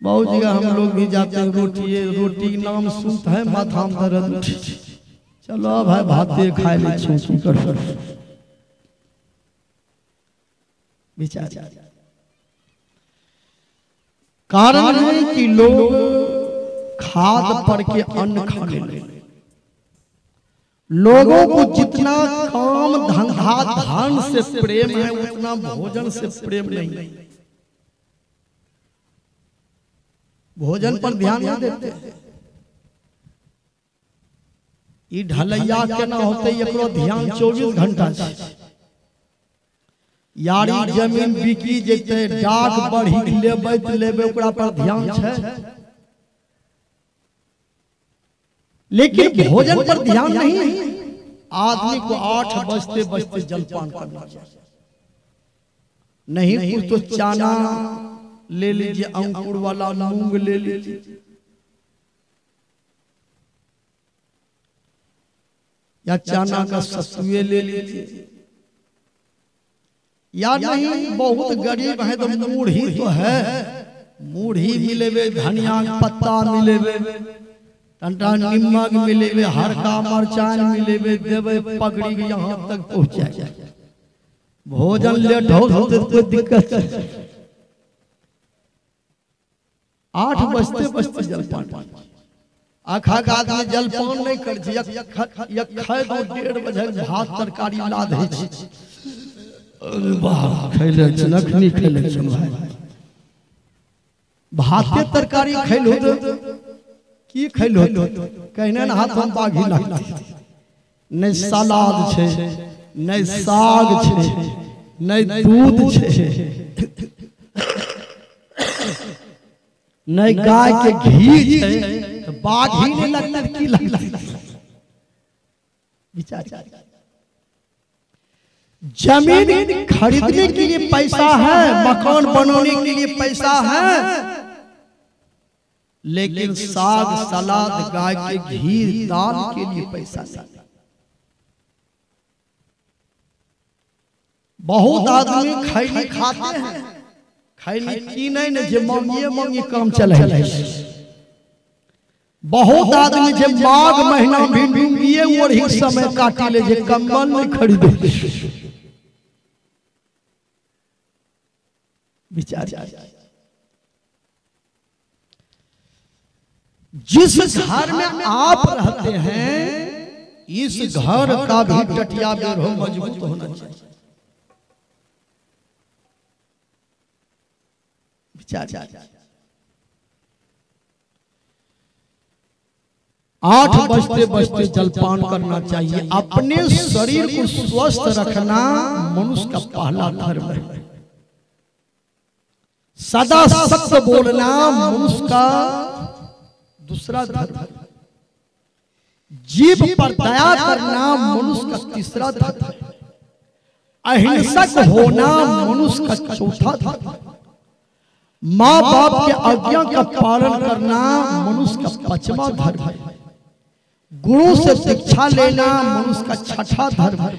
बहुत जगह हम लोग भी जाते हैं, रोटी नाम सुनते हैं माथा में दर्द उठे, चलो भाई भाते खाए ले छूछी कर विचार। कारण है कि लोग खाद पर के अन्न खाने लगे। लोगों को जितना काम धंधा धन से प्रेम है उतना भोजन से प्रेम नहीं। भोजन पर ध्यान नहीं देते। ये ढलैया के ना होते एकरो ध्यान 24 घंटा से। यारी जमीन बिकी जेते डाक बढ़ी लेबे त लेबे ओकरा पर ध्यान है, लेकिन भोजन पर ध्यान नहीं। आदमी को 8 बजते बजते जलपान करना चाहिए। नहीं कुछ तो चाना ले लीजिए, अंकुर वाला मूंग ले लीजिए, या चाना का सत्तुए ले लीजिए, या नहीं बहुत गरीब है तो मूढ़ी तो है, मूढ़ी मिलेबे, धनिया पत्ता मिलेबे, तंटा निमक मिलेबे, हरका मरचान मिलेबे, देवे पगड़ी के यहाँ तक पहुँच जाए। भोजन लेट हो तो कोई दिक्कत है। 8 बजते बजते जलपान। आखा का आदमी जलपान नहीं कर खाए तो 1:30 बजे भात तरकारी ला दे। खैले नखनी खैले भाते तरकारी खैलो की खैलो कहने ना हाथ हम बागी लगते। नहीं सलाद छे, नहीं साग छे, नहीं दूध छे, नहीं गाय के घी छे, तो बागी नहीं लगता की लगता। विचार। जमीन खरीदने के लिए पैसा है, मकान बनाने के लिए पैसा है, लेकिन साग सलाद गाय के घी दाल के लिए पैसा नहीं। बहुत आदमी खैनी खाते हैं, खैनी की नहीं जे मांगिए काम चले। बहुत आदमी जे माघ महीना भिंडिए और ही समय काटी ले, जे कंबल नहीं खरीदे। विचार। जिस घर में आप रहते हैं इस घर का भी टटिया बेरो मजबूत होना चाहिए। विचार। 8 बजते बजते जलपान करना चाहिए। अपने शरीर को स्वस्थ रखना मनुष्य का पहला धर्म है। सदा सत्य बोलना मनुष्य का दूसरा धर्म है। जीव पर दया करना मनुष्य का तीसरा धर्म है। अहिंसक होना मनुष्य का चौथा धर्म है। माँ बाप के आज्ञा का पालन करना मनुष्य का 5वां धर्म है। गुरु से शिक्षा लेना मनुष्य का 6ठा धर्म है।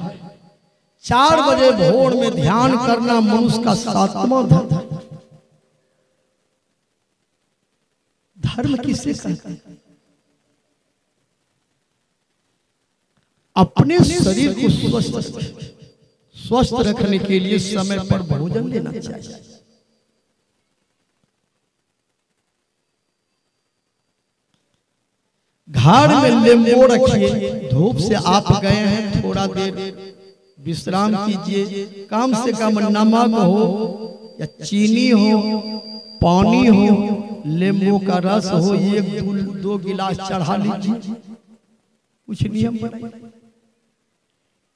4 बजे भोर में ध्यान करना मनुष्य का 7वां धर्म है। धर्म किसे कहते हैं? अपने शरीर को स्वस्थ रखने के लिए समय पर भोजन लेना चाहिए। घर में नींबू रखिए। धूप से आप गए हैं, थोड़ा देर विश्राम कीजिए। कम से कम नमक हो या चीनी हो, पानी हो, नींबू का रस हो, 1-2 गिलास चढ़ा लीजिए। कुछ नियम बनाइए।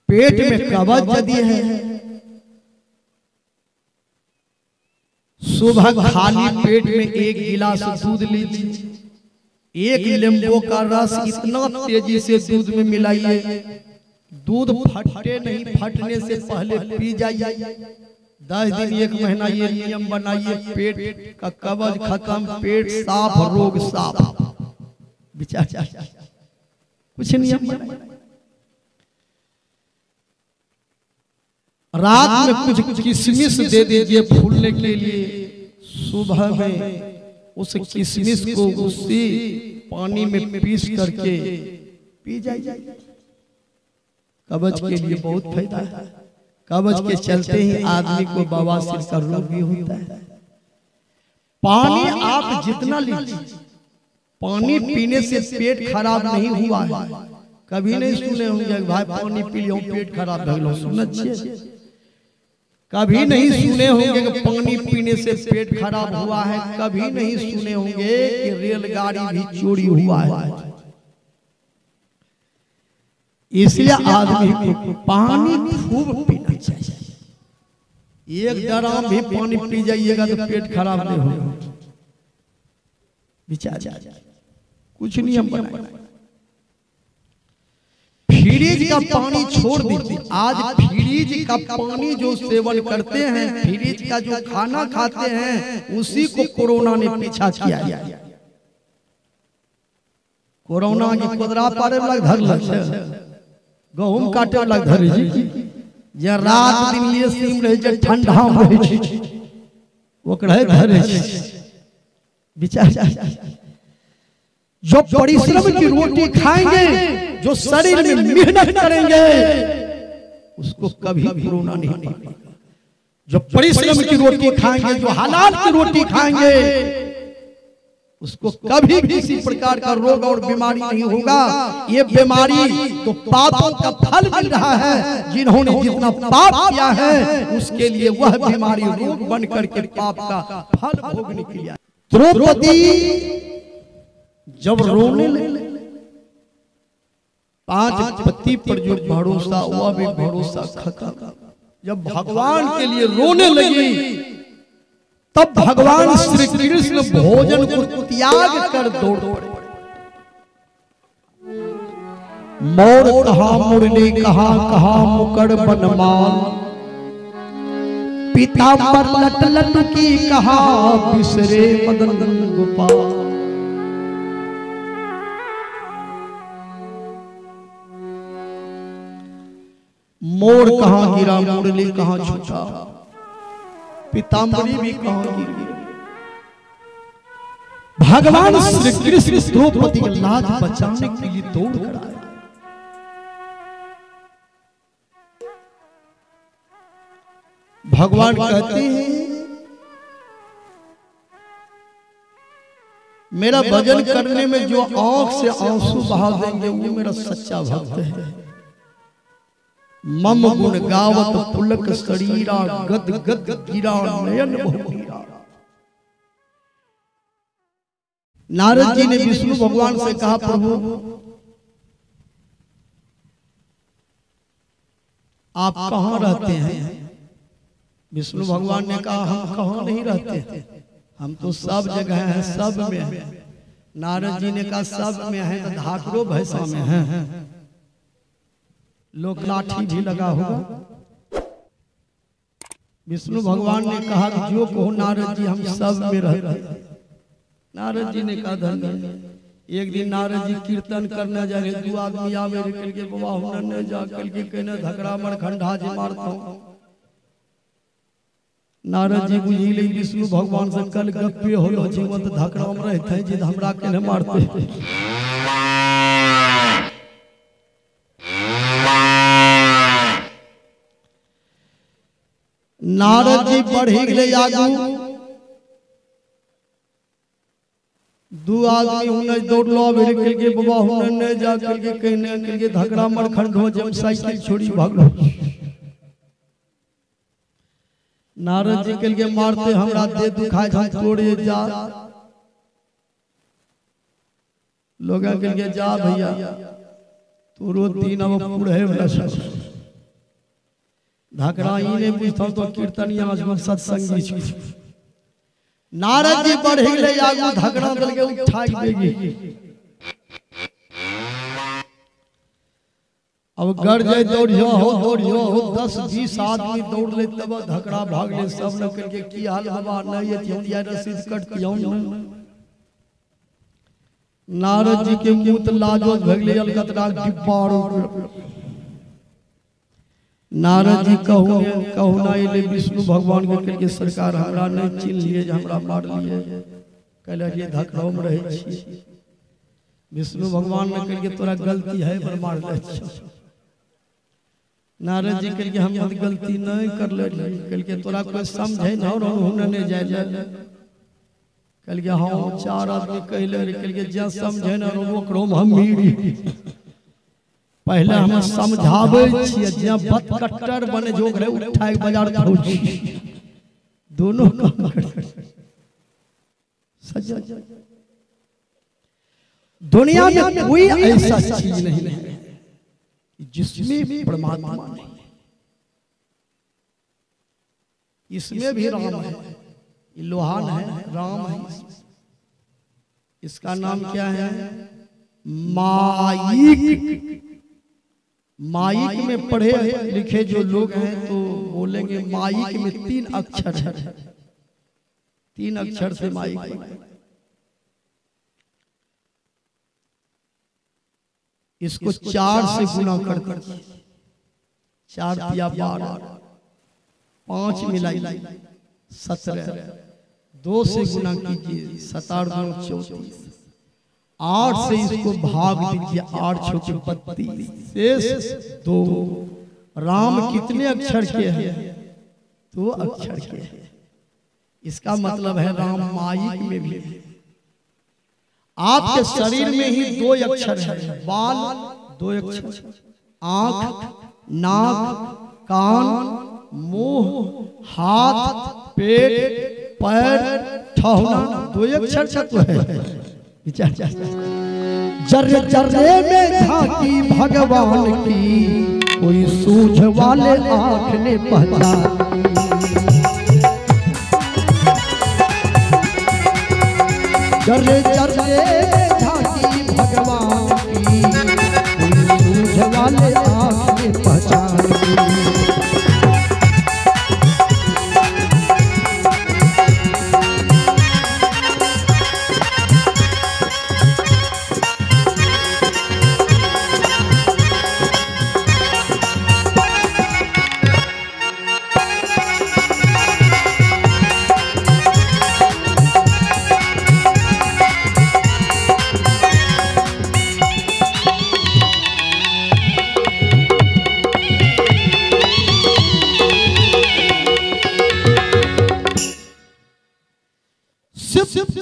पेट में कब्ज यदि है, सुबह खाली पेट में 1 गिलास दूध लीजिए। 1 नींबू का रस इतना तेजी से दूध में मिलाइए, दूध फटे नहीं, फटने से पहले पी जाइए। 10 दिन 1 महीना ये नियम बनाइए। पेट का कब्ज खत्म, पेट साफ, रोग साफ। विचार। कुछ नियम बनाइए। रात में कुछ किशमिश दे दीजिए फूलने के लिए। सुबह में उस किशमिश को उसी पानी में पीस करके पी जाइए। कब्ज के लिए बहुत फायदा है। कब्ज के चलते ही आदमी को बवासीर का रोग भी होता है। पानी आप जितना लीजिए, पानी पीने से पेट खराब नहीं हुआ है। कभी नहीं सुने होंगे भाई पानी पी लियो पेट खराब हो, सुनना चाहिए। कभी नहीं सुने होंगे कि पानी पीने से पेट खराब हुआ है। कभी नहीं सुने होंगे कि रेलगाड़ी भी चोरी हुआ है। इसलिए आदमी को पानी खूब पीना चाहिए। एक ड्राम भी पानी पी जाइएगा तो पेट खराब नहीं होगा। विचार कुछ नियम बनाए। फ्रिज का पानी छोड़ दीजिए। आज फ्रिज का पानी जो सेवन करते हैं, फ्रिज का जो खाना खाते हैं, उसी को कोरोना ने पीछा किया। कोरोना की कोदरा पारे लग धर लग गहूम काटे लग धर जे रात दिन लिए सीम रहे जे ठंडा में रहे छी ओकरे धरे छी। विचार जो परिश्रम की रोटी खाएंगे, जो शरीर में मेहनत करेंगे, उसको कभी कोरोना नहीं पाएगा। जो परिश्रम की रोटी खाएंगे, जो हलाल की रोटी खाएंगे, उसको कभी किसी प्रकार का रोग और बीमारी नहीं होगा। ये बीमारी तो पापों का फल मिल रहा है। जिन्होंने जितना पाप किया है उसके लिए वह बीमारी रोग बन करके पाप का फल भोगने के लिए। द्रौपदी जब रोने लगे, 5 पति पर जो भरोसा हुआ भी भरोसा खत्म। जब भगवान के लिए रोने लगी तब भगवान श्री कृष्ण भोजन को त्याग कर दौड़ पड़े। मोर कहा मुरली कहा कहा मुकड़ बनमाल, पीताम्बर लट लट की कहा बिसरे मदन गोपाल। मोर कहां गिरा मुरली कहां छूटा, पीताम्बरी भी कहां गिरी। भगवान श्री कृष्ण द्रौपदी की लाज बचाने के लिए दौड़ कर आए। भगवान कहते हैं मेरा भजन करने में जो आंख से आंसू बहा देंगे वो मेरा सच्चा भक्त है। मम गुण गावत पुलक शरीरा, गद गद गिरा नयन बहुरा। नारद जी ने विष्णु भगवान से कहा प्रभु आप कहां रहते हैं? विष्णु भगवान ने कहा हम कहां नहीं रहते, हम तो सब जगह हैं, सब में हैं। नारद जी ने कहा सब में है तो धाकरो भैसा में है, लोक लाठी भी लगा होगा। विष्णु भगवान ने कहा कि जो कहो नारद जी हम सब में रहते हैं। नारद जी ने कहा धन्य। एक दिन नारद जी कीर्तन करने जा रहे, 2 आदमी आवे कल के बाबा हुनर जा कल के कहने धकरा मर खंडा जी मारता हूं। नारद जी बुझी ले विष्णु भगवान से कल गप्पे होलो जीवत धकरा में रहते जी हमरा के न मारते। नारद जी बढ़ी गए आगू, 2 आदमी हुने दौड़लो भेल के बाबा हुने ने जा कर के कहने के लिए धकरा मर खंडो जब साइकिल छोड़ी भागलो। नारद जी के लिए मारते हमरा दे दुखाए हम तोड़े जा। लोग के लिए जा भैया तोरो दिन अब पूरे वाला धकरा इने बुझतो तो कीर्तनिया में सत्संगी छी। नारद जी बढ़े ले आगू धकरा दल के उठाई देगी। अब गड़ जाए दौड़ियो हो 10-20 आदमी दौड़ ले तब धकरा भाग ले। सब न करके की हाल बाबा नहीं ये रसीद कटतियों। नारद जी के मुंह त लाजो भगले अलकतरा डिब्बाड़। नारद जी कहू ना ले विष्णु भगवान के करके सरकार हमरा नहीं चिन्ह लिए हमरा मार लिए। कहले धकड़ो में रहे छी। विष्णु भगवान ने कह तोरा गलती है पर मार ले। नारद जी कह हम गलती नहीं कर ले, कह तोरा कोई समझे ना नहीं जाए। कल के हाँ 4 आदमी कहले, कल के जे समझे ना ओकरो हम मीरी पहले हम समझावे छिए, जे बदकट्टर बने जोग रहे उठाए बाजार पहुंची दोनों काम कर सजा। दुनिया में कोई ऐसा चीज नहीं है जिसमें परमात्मा नहीं। इसमें भी राम है, लोहान है, राम है। इसका नाम क्या है? माइक। माइक में पढ़े लिखे जो लोग हैं तो बोलेंगे माइक में 3 अक्षर है, 3 अक्षर से माइक। इसको 4 से गुना कर 4 या 12, 5 मिलाई 17, 2 से गुना कीजिए 7 2 34, 8 से इसको भाग दीजिए 8 6 32, शेष 2। राम कितने अक्षर के हैं? 2 अक्षर के हैं। इसका मतलब है राम माइक में भी। आपके शरीर में ही 2 अक्षर है, बाल 2 अक्षर, आंख, नाक, कान, मुंह, हाथ, पेट, पैर, ठहना 2 अक्षर का तो है। विचार जर्रे जर्रे में झांकी भगवान की, कोई सूझ वाले आंख ने पहचानी। जर्रे जर्रे में झांकी भगवान की, कोई सूझ वाले आंख ने पहचानी।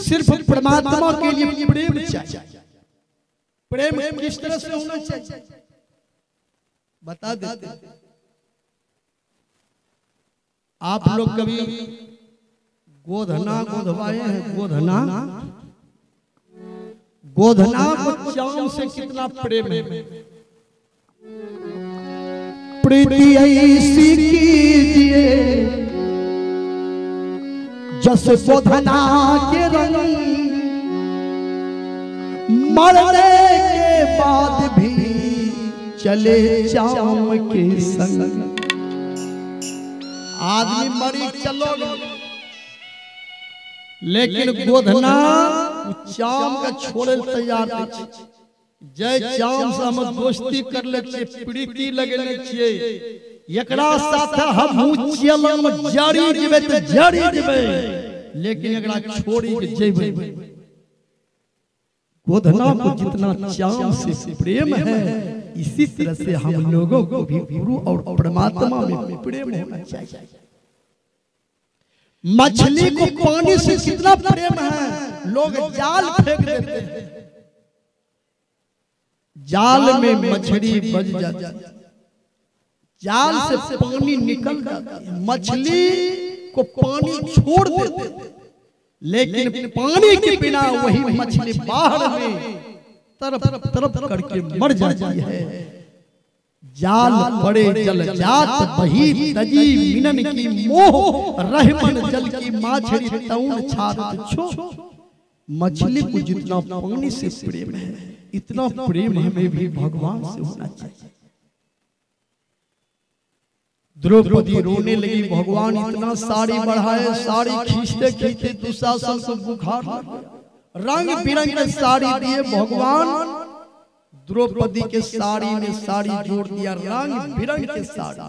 सिर्फ परमात्मा के लिए प्रेम चाहिए। प्रेम किस तरह से होना चाहिए बता देते। आप लोग कभी गोधना गोधवाए हैं? गोधना गोधना को चांद से कितना प्रेम है। प्रीति ऐसी कीजिए जस गोधना के रंग, मरने के बाद भी चले चाम के संग। आदमी मरी चलो लेकिन गोधना चाम का छोड़े तैयार नहीं। जय चाम से हम दोस्ती कर ले, प्रीति लगे छिए, एकरा साथ हम चलम जड़ी जेबे त जड़ी जेबे, लेकिन एकरा छोड़ी के जेबे। गोधना को जितना चाम से प्रेम है, इसी तरह से हम लोगों को भी गुरु और परमात्मा में प्रेम होना चाहिए। मछली को पानी से कितना प्रेम है, लोग जाल फेंक देते हैं, जाल में मछली बच जाती है, जाल से पानी निकल जाता है, मछली को पानी छोड़ देते, लेकिन पानी के बिना वही मछली बाहर में तरफ तरफ करके मर जाती है। जाल पड़े जल जात बही तजी मिनन की मोह, रहमन जल की माछड़ी तौन छात छो। मछली को जितना पानी से प्रेम है, इतना प्रेम हमें भी भगवान से होना चाहिए। द्रौपदी रोने लगी, भगवान इतना साड़ी बढ़ाए, साड़ी खींचते खींचते दुशासन को बुखार, रंग बिरंग के साड़ी दिए भगवान। द्रौपदी के साड़ी में साड़ी जोड़ दिया, रंग बिरंग के साड़ी।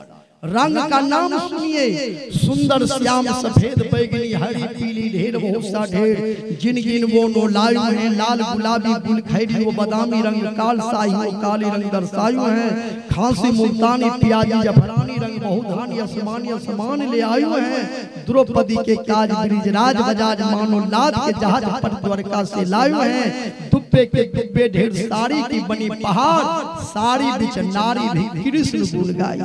रंग का नाम सुनिए, सुंदर श्याम सफेद बैगनी हरी पीली ढेर बहुत सा ढेर, जिन जिन वो नो लायु हैं, लाल गुलाबी गुल खैरी वो बदामी रंग, काल शाही वो काले रंग दर्शायु हैं, खांसी मुल्तानी प्याजी जफरानी रंग बहुधानी आसमानी आसमान ले आयु हैं, द्रौपदी के काज ब्रिजराज बजाज मानो लाद के जहाज पर द्वारका से लायु हैं, दुब्बे के दुब्बे ढेर साड़ी की बनी पहाड़, साड़ी बिच नारी भी कृष्ण गुण गाई।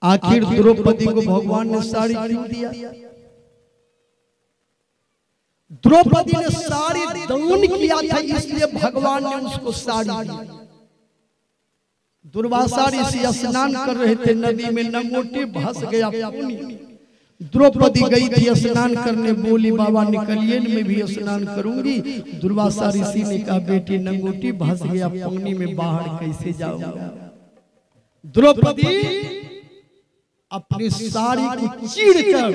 आखिर द्रौपदी को भगवान ने साड़ी क्यों दिया? द्रौपदी ने साड़ी दान किया था, इसलिए भगवान ने उसको साड़ी दी। दुर्वासा ऋषि स्नान कर रहे थे नदी में, लंगोटी भस गया पानी। द्रौपदी गई थी स्नान करने, बोली बाबा निकलिए मैं भी स्नान करूंगी। दुर्वासा ऋषि ने कहा बेटी लंगोटी भस गया पानी में, बाहर कैसे जाऊंगा? द्रौपदी अपनी साड़ी को चीरकर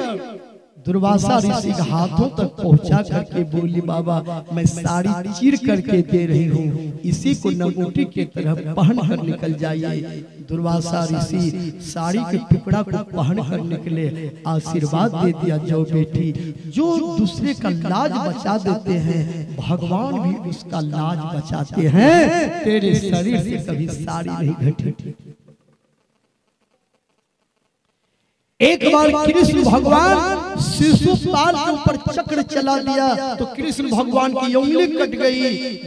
दुर्वासा ऋषि के हाथों तक पहुंचा करके बोली बाबा मैं साड़ी चीर करके दे रही हूँ, इसी को लंगोटी के तरह पहन कर निकल जाइए। दुर्वासा ऋषि साड़ी के टुकड़ा को पहन कर निकले, आशीर्वाद दे दिया जो बेटी जो दूसरे का लाज बचा देते हैं भगवान भी उसका लाज बचाते हैं, तेरे शरीर से कभी साड़ी नहीं घटी। एक बार कृष्ण भगवान शिशुपाल के ऊपर चक्र चला दिया तो कृष्ण भगवान की उंगली कट गई।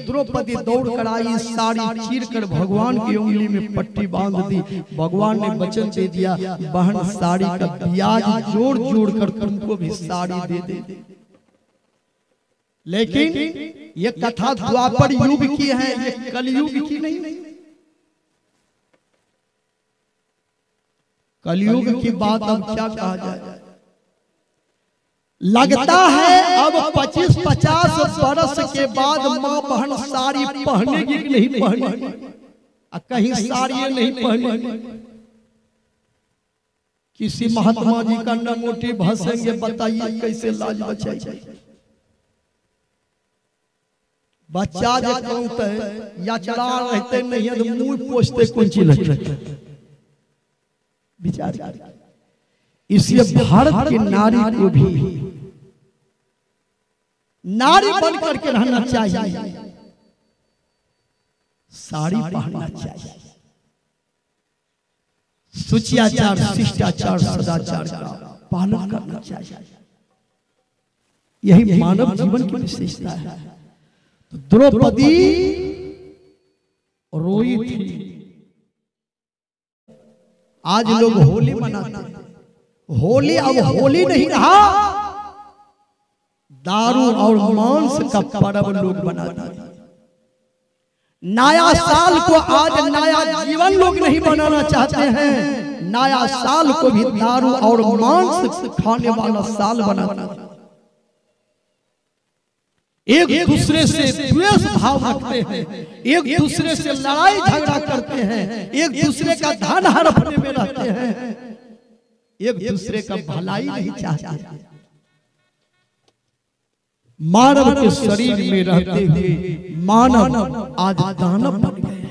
द्रौपदी दौड़ कर आई, साड़ी चीर कर भगवान की उंगली में पट्टी बांध दी। भगवान ने वचन दे दिया बहन साड़ी का ब्याज जोड़ जोड़ कर तुमको भी साड़ी दे दे। लेकिन ये कथा द्वापर युग की है, ये कलयुग की नहीं। कलयुग की बात अब क्या कहा जाए, लगता है अब 25-50 बरस के बाद माँ बहन साड़ी पहनेगी कि नहीं पहनेगी, कहीं साड़ी नहीं पहनेगी। किसी महात्मा जी का लंगोटी भसेंगे, बताइए कैसे लाज बचाई। बच्चा जो कहते हैं या चढ़ा रहते नहीं है तो मुंह पोछते कौन चीज लगते विचार। इसलिए भारत की नारी को भी नारी बन करके रहना चाहिए, साड़ी पहनना चाहिए, शुचियाचार शिष्टाचार सदाचार का पालन करना चाहिए। यही मानव जीवन की विशेषता है। तो द्रौपदी रोई थी। आज लोग होली मनाते हैं, होली अब होली नहीं रहा, दारू और मांस का पर्व लोग बनाते हैं। नया साल को आज नया जीवन लोग नहीं बनाना चाहते हैं, नया साल को भी दारू और मांस खाने वाला साल बनाते हैं। एक दूसरे से द्वेष भाव रखते हैं, एक दूसरे से लड़ाई झगड़ा करते हैं, एक दूसरे का धन हड़पने में रहते हैं, एक दूसरे का भलाई नहीं चाहते। मानव के शरीर में रहते हुए मानव आज दानव बन गए।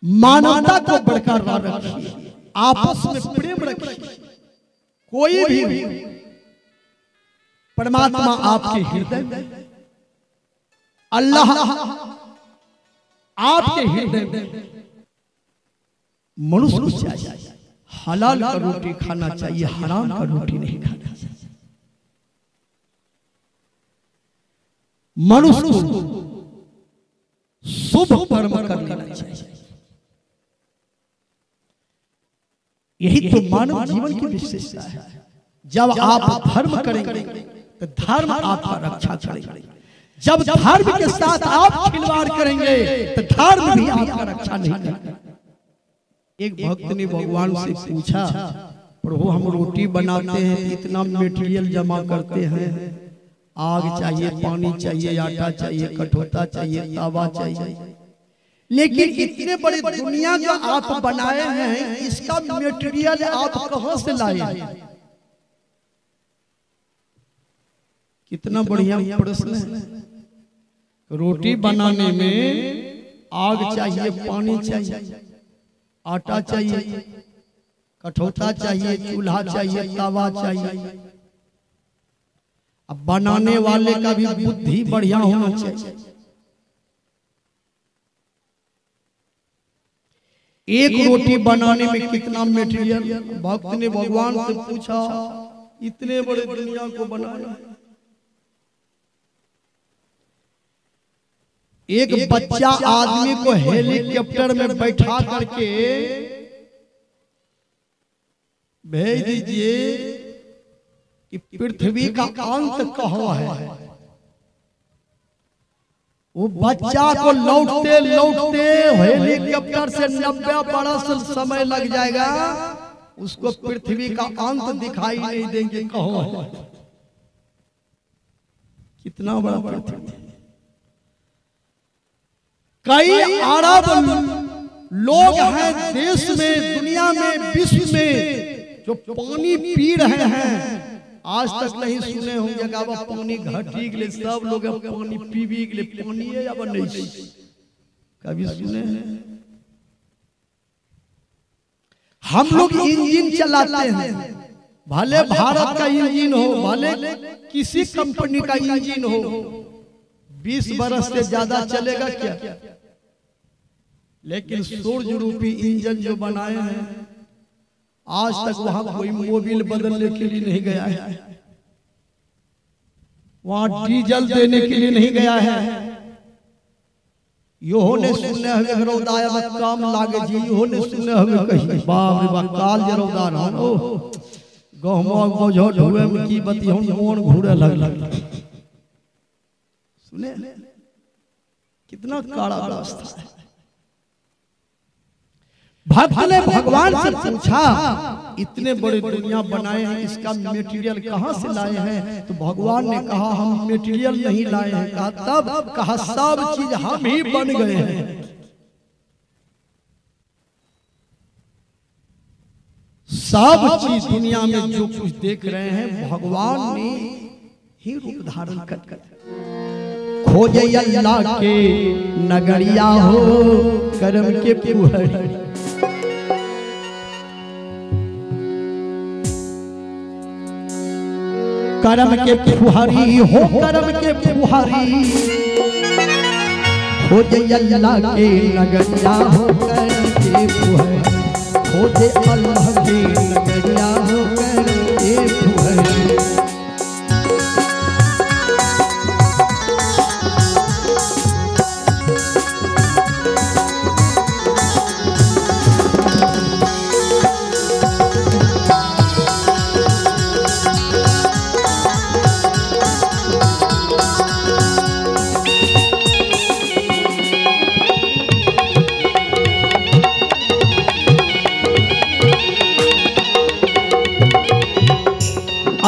मानवता को बरकरार रखिए, आपस में प्रेम रखिए। कोई भी परमात्मा आपके हृदय में, अल्लाह आपके हृदय में। मनुष्य को चाहिए हलाल का रोटी खाना चाहिए, हराम का रोटी नहीं खाना चाहिए। मनुष्य को शुभ कर्म करना चाहिए। यही तो मानव जीवन की विशेषता है। जब आप धर्म करेंगे तो धर्म आपका रक्षा करेगा, जब धर्म के साथ आप खिलवाड़ करेंगे तो धर्म भी आपका रक्षा नहीं करेगा। एक भक्त ने भगवान से पूछा प्रभु हम रोटी बनाते हैं, इतना मटेरियल जमा करते हैं, आग चाहिए, पानी चाहिए, आटा चाहिए, कठौता चाहिए, तावा चाहिए, लेकिन इतने बड़े दुनिया का आप बनाए हैं, इसका मटेरियल आप कहां से लाए? कितना बढ़िया प्रश्न है। रोटी बनाने में आग चाहिए, पानी चाहिए, आटा चाहिए, कठौता चाहिए, चूल्हा चाहिए, तवा चाहिए। अब बनाने वाले का भी बुद्धि बढ़िया होना चाहिए। एक रोटी बनाने में कितना मटेरियल। भक्त ने भगवान से पूछा, इतने बड़े दुनिया को बनाना है, एक बच्चा आदमी को हेलीकॉप्टर में बैठा करके भेज दीजिए कि पृथ्वी का अंत कहाँ है। वो बच्चा को लौटते लौटते हेलीकॉप्टर से 90 बरस समय लग जाएगा, उसको पृथ्वी का अंत दिखाई नहीं देंगे। कहो कितना बड़ा पृथ्वी। कई अरब लोग हैं देश में, दुनिया में, विश्व में जो पानी पी रहे हैं। आज तक नहीं सुने होंगे कि अब पानी घटी गए, सब लोग पानी पीबी गए, पानी है अब नहीं, कभी सुने हैं? हम लोग इंजन चलाते हैं, भले भारत का इंजन हो, भले किसी कंपनी का इंजन हो, 20 बरस से ज्यादा चलेगा क्या? लेकिन सूर्य रूपी इंजन जो बनाए हैं, आज तक वहां कोई मोबिल बदलने के लिए नहीं गया है, वहां डीजल देने के लिए नहीं गया है। यो ने सुने हुए रौदाया में काम लागे जी, यो ने सुने हुए कहीं बाप रे बाप काल जे रौदा ना ओ गहमा बोझट हुए में की बती हम मोन घूरे लग सुने कितना काड़ा रास्ता है। भक्त ने भगवान से पूछा, इतने बड़े दुनिया बनाए हैं, इसका मटेरियल कहाँ से लाए हैं? तो भगवान ने कहा हम मटेरियल नहीं लाए हैं। कहा तब? कहा सब चीज हम ही बन गए हैं। सब चीज दुनिया में जो कुछ देख रहे हैं भगवान ने ही रूप धारण कर खोजे अल्लाह के नगरिया हो करम के पुहरी। करम के फुहारी हो करम के फुहारी, खोजे अल्लाह के नगरिया हो करम के फुहारी, खोजे अल्लाह के नगरिया हो करम के फुहारी।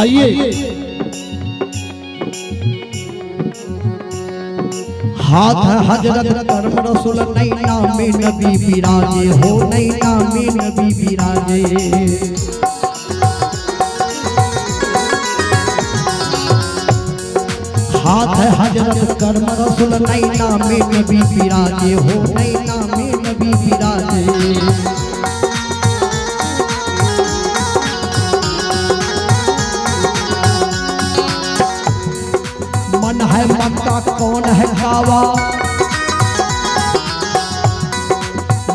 आइए हाथ हजरत करम रसूल नैना में नबी बिराजे हो, नैना में नबी बिराजे। हाथ हजरत करम रसूल नैना में नबी बिराजे हो, नैना में नबी बिराजे। मन है मक्का कौन है कावा,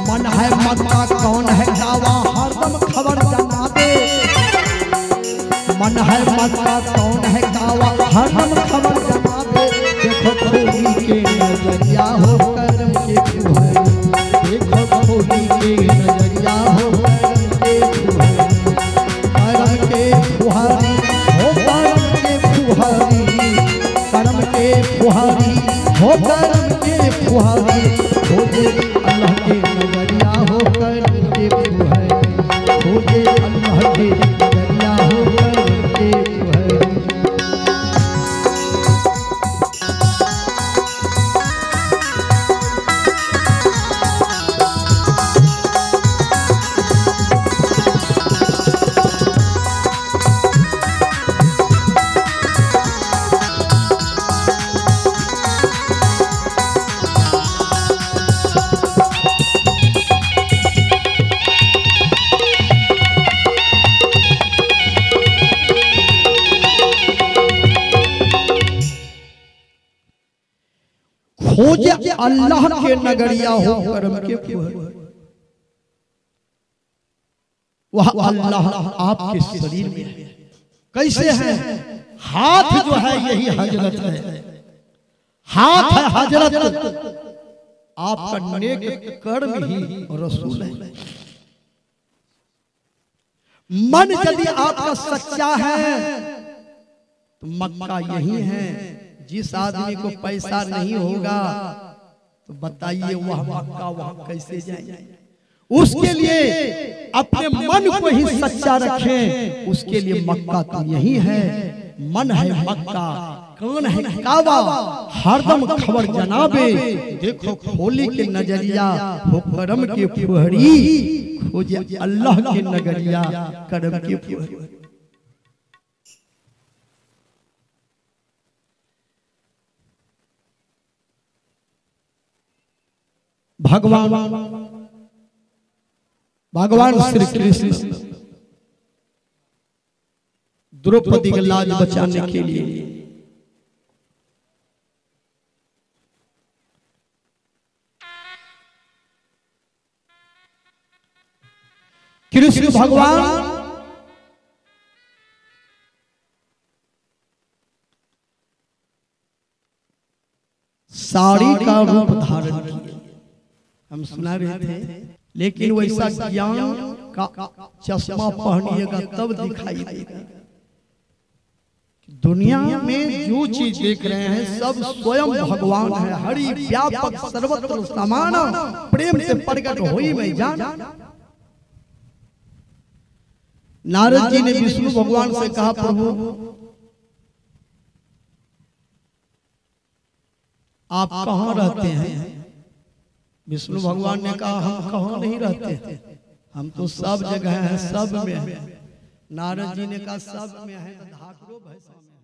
मन है मक्का कौन है कावा, हरदम खबर जना दे। मन है मक्का कौन है कावा, हरदम खबर जना दे। देखो खोली के नजरिया हो करम के फुहारी, देखो खोली के नजरिया हो करम के फुहारी। करम के फुहारी हो करम के फुहारी, करम के फुहारी हो करम के फुहारी, खोजे अल्लाह के नगरिया हो करम के फुहारी, खोजे अल्लाह के नगरिया हो करम के फुहारी। अल्लाह के नगरिया हो करम के फुहर, वह अल्लाह आपके शरीर में है। कैसे है? हाथ जो है यही हजरत है, हाथ है हजरत, आपका नेक कर्म ही रसूल है। मन यदि आपका सच्चा है तो मक्का यही है। जिस आदमी को पैसा नहीं होगा तो बताइए वह मक्का वहां कैसे जाए? उसके लिए अपने मन को ही सच्चा रखें, उसके लिए मक्का तो यही है। मन है मक्का, कान है काबा, हरदम खबर जनाबे, देखो खोली के नजरिया हो करम के फुहरी, खोजे अल्लाह के नगरिया करम के फुहरी। भगवान श्री कृष्ण द्रौपदी की लाज बचाने के लिए कृष्ण भगवान साड़ी का रूप धारण किया, हम सुना रहे थे। लेकिन वैसा ज्ञान का चश्मा पहनिएगा तब दिखाई देगा। दुनिया में जो चीज देख रहे हैं सब स्वयं भगवान है। हरि व्यापक सर्वत्र समान, प्रेम से प्रकट होई में जान। नारद जी ने विष्णु भगवान से कहा, प्रभु आप कहाँ रहते हैं? विष्णु भगवान ने कहा, हम कहाँ नहीं रहते, हम तो सब जगह हैं, सब में हैं। नारद जी ने कहा, सब में है, धाकरो भैंसा में।